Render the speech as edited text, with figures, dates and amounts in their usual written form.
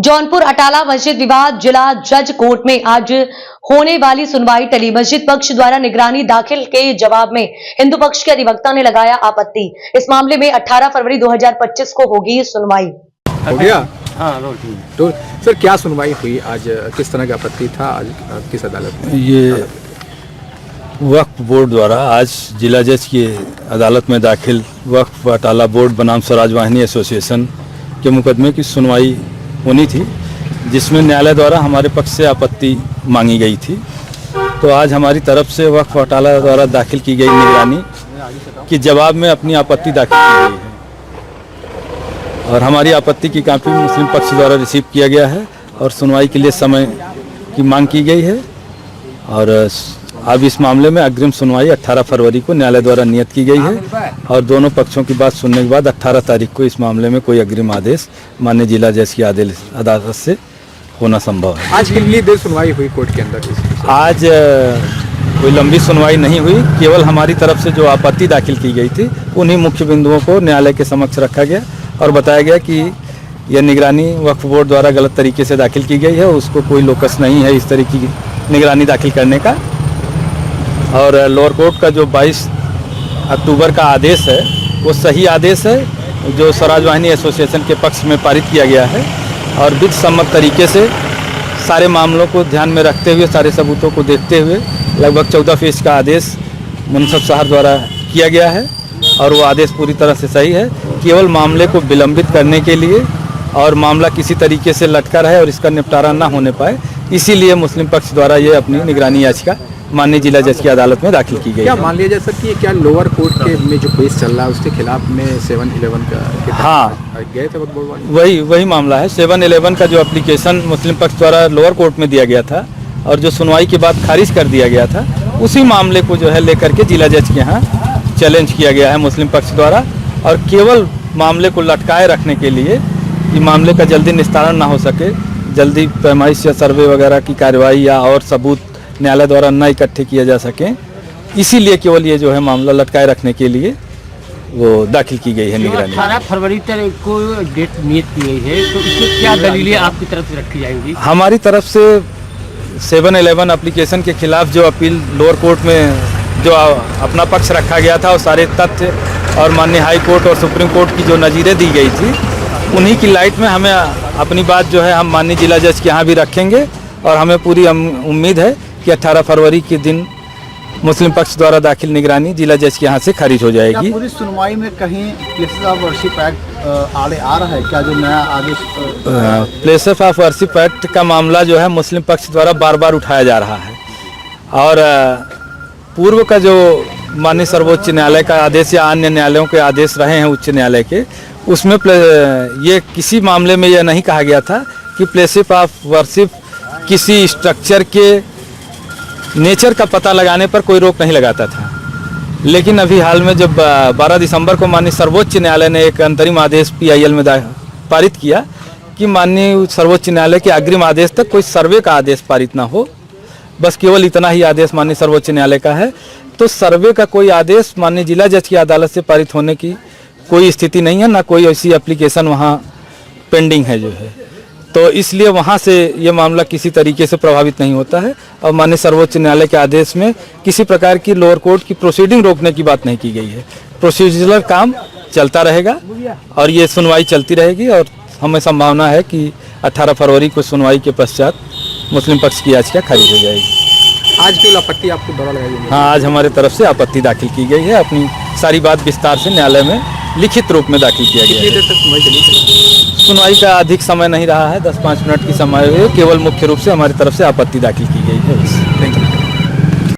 जौनपुर अटाला मस्जिद विवाद जिला जज कोर्ट में आज होने वाली सुनवाई टली। मस्जिद पक्ष द्वारा निगरानी दाखिल के जवाब में हिंदू पक्ष के अधिवक्ता ने लगाया आपत्ति। इस मामले में 18 फरवरी 2025 को होगी सुनवाई। हो गया? हाँ, तो सर क्या सुनवाई हुई आज? किस तरह का आपत्ति था आज किस अदालत में? ये वक्फ बोर्ड द्वारा आज जिला जज की अदालत में दाखिल वक्फ अटाला बोर्ड बनाम स्वराज वाहिनी एसोसिएशन के मुकदमे की सुनवाई होनी थी, जिसमें न्यायालय द्वारा हमारे पक्ष से आपत्ति मांगी गई थी। तो आज हमारी तरफ से वक्फ अटाला द्वारा दाखिल की गई निगरानी के जवाब में अपनी आपत्ति दाखिल की गई है और हमारी आपत्ति की कॉपी मुस्लिम पक्ष द्वारा रिसीव किया गया है और सुनवाई के लिए समय की मांग की गई है। और अब इस मामले में अग्रिम सुनवाई 18 फरवरी को न्यायालय द्वारा नियत की गई है और दोनों पक्षों की बात सुनने के बाद 18 तारीख को इस मामले में कोई अग्रिम आदेश माननीय जिला जज की अदालत से होना संभव है। आज कितनी देर सुनवाई हुई कोर्ट के अंदर? आज कोई लंबी सुनवाई नहीं हुई, केवल हमारी तरफ से जो आपत्ति दाखिल की गई थी उन्हीं मुख्य बिंदुओं को न्यायालय के समक्ष रखा गया और बताया गया कि यह निगरानी वक्फ बोर्ड द्वारा गलत तरीके से दाखिल की गई है, उसको कोई लोकस नहीं है इस तरीके की निगरानी दाखिल करने का। और लोअर कोर्ट का जो 22 अक्टूबर का आदेश है वो सही आदेश है, जो स्वराज वाहिनी एसोसिएशन के पक्ष में पारित किया गया है और विधि सम्मत तरीके से सारे मामलों को ध्यान में रखते हुए, सारे सबूतों को देखते हुए लगभग 14 पेज का आदेश मुंसफ साहब द्वारा किया गया है और वो आदेश पूरी तरह से सही है। केवल मामले को विलंबित करने के लिए और मामला किसी तरीके से लटका रहे और इसका निपटारा ना होने पाए, इसीलिए मुस्लिम पक्ष द्वारा ये अपनी निगरानी याचिका माननीय जिला जज की अदालत में दाखिल की गई। क्या मान लिया जाए सर कि क्या लोअर कोर्ट के में जो केस चल रहा है उसके खिलाफ में 7-11 का हाँ गए थे? वही मामला है। 7-11 का जो एप्लीकेशन मुस्लिम पक्ष द्वारा लोअर कोर्ट में दिया गया था और जो सुनवाई के बाद खारिज कर दिया गया था, उसी मामले को जो है लेकर के जिला जज के यहाँ चैलेंज किया गया है मुस्लिम पक्ष द्वारा और केवल मामले को लटकाए रखने के लिए कि मामले का जल्दी निस्तारण ना हो सके, जल्दी पैमाइश या सर्वे वगैरह की कार्रवाई या और सबूत न्यायालय द्वारा न इकट्ठे किया जा सके, इसीलिए केवल ये जो है मामला लटकाए रखने के लिए वो दाखिल की गई है निगरानी। 18 फरवरी तक को डेट नियत की गई है, तो इसमें क्या दलीलें आपकी तरफ से रखी जाएंगी? हमारी तरफ से 7-11 एप्लीकेशन के खिलाफ जो अपील लोअर कोर्ट में जो अपना पक्ष रखा गया था और सारे तथ्य और माननीय हाई कोर्ट और सुप्रीम कोर्ट की जो नज़ीरें दी गई थी, उन्हीं की लाइट में हमें अपनी बात जो है हम माननीय जिला जज के यहाँ भी रखेंगे और हमें पूरी उम्मीद है कि 18 फरवरी के दिन मुस्लिम पक्ष द्वारा दाखिल निगरानी जिला जज के यहाँ से खारिज हो जाएगी। पूरी सुनवाई में कहीं प्लेसेस ऑफ वर्शिप एक्ट आड़े आ रहा है क्या? जो नया आदेश प्लेसेस ऑफ वर्शिप एक्ट का मामला जो है मुस्लिम पक्ष द्वारा बार बार उठाया जा रहा है और पूर्व का जो माननीय सर्वोच्च न्यायालय का आदेश या अन्य न्यायालयों के आदेश रहे हैं उच्च न्यायालय के, उसमें ये किसी मामले में यह नहीं कहा गया था कि प्लेसेस ऑफ वर्शिप किसी स्ट्रक्चर के नेचर का पता लगाने पर कोई रोक नहीं लगाता था। लेकिन अभी हाल में जब 12 दिसंबर को माननीय सर्वोच्च न्यायालय ने एक अंतरिम आदेश PIL में पारित किया कि माननीय सर्वोच्च न्यायालय के अग्रिम आदेश तक कोई सर्वे का आदेश पारित ना हो, बस केवल इतना ही आदेश माननीय सर्वोच्च न्यायालय का है। तो सर्वे का कोई आदेश माननीय जिला जज की अदालत से पारित होने की कोई स्थिति नहीं है, ना कोई ऐसी एप्लीकेशन वहाँ पेंडिंग है जो है, तो इसलिए वहाँ से ये मामला किसी तरीके से प्रभावित नहीं होता है और माननीय सर्वोच्च न्यायालय के आदेश में किसी प्रकार की लोअर कोर्ट की प्रोसीडिंग रोकने की बात नहीं की गई है। प्रोसीजरल काम चलता रहेगा और ये सुनवाई चलती रहेगी और हमें संभावना है कि 18 फरवरी को सुनवाई के पश्चात मुस्लिम पक्ष की याचिका खारिज हो जाएगी। आज केवल आपत्ति आपको द्वारा लगाई गई? हाँ, आज हमारे तरफ से आपत्ति दाखिल की गई है, अपनी सारी बात विस्तार से न्यायालय में लिखित रूप में दाखिल किया गया है। कितनी देर तक सुनवाई चली? सुनवाई का अधिक समय नहीं रहा है, 10-5 मिनट की समय हुई, केवल मुख्य रूप से हमारी तरफ से आपत्ति दाखिल की गई।